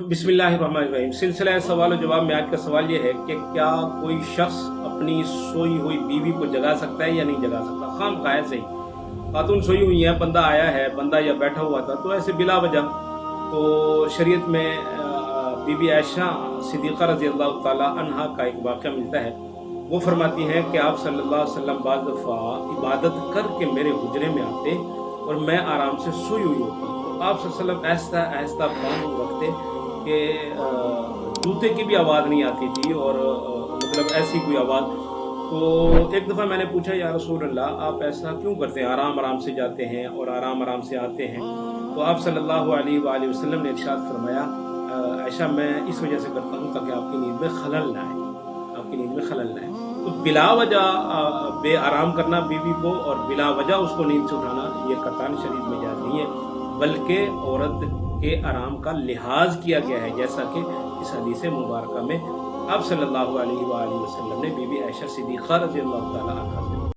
बिस्मिल्लाहिर्रहमानिर्रहीम। सिलसिला सवाल और जवाब में आज का सवाल ये है कि क्या कोई शख्स अपनी सोई हुई बीवी को जगा सकता है या नहीं जगा सकता। खामखा है सही, खातून सोई हुई है, बंदा आया है, बंदा या बैठा हुआ था, तो ऐसे बिला वजह तो शरीयत में बीबी आयशा सिद्दीक़ा रज़ी अल्लाह ताला अन्हा का एक वाक़या मिलता है। वो फरमाती हैं कि आप सल्लल्लाहु अलैहि वसल्लम बाज़ दफ़ा इबादत करके मेरे हुजरे में आते और मैं आराम से सोई हुई होती, तो आप सल्लल्लाहु अलैहि वसल्लम आहिस्ता आहिस्ता पाँव रखते कि जूते की भी आवाज़ नहीं आती थी और मतलब ऐसी कोई आवाज़। तो एक दफ़ा मैंने पूछा, या रसूल अल्लाह, आप ऐसा क्यों करते हैं, आराम आराम से जाते हैं और आराम आराम से आते हैं। तो आप सल्लल्लाहु अलैहि वसल्लम ने इरशाद फरमाया, आयशा मैं इस वजह से करता हूँ ताकि आपकी नींद में खलल ना आए, आपकी नींद में खलल ना आए। तो बिला वजह बे आराम करना बीवी को और बिला वजह उसको नींद से उठाना, ये कतान शरीयत में जायज़ नहीं है, बल्कि औरत के आराम का लिहाज किया गया है, जैसा कि इस हदीस मुबारका में आप सल्लल्लाहु अलैहि वसल्लम ने बीबी आयशा सिद्दीक़ा रज़ी अल्लाह ताला अन्हा से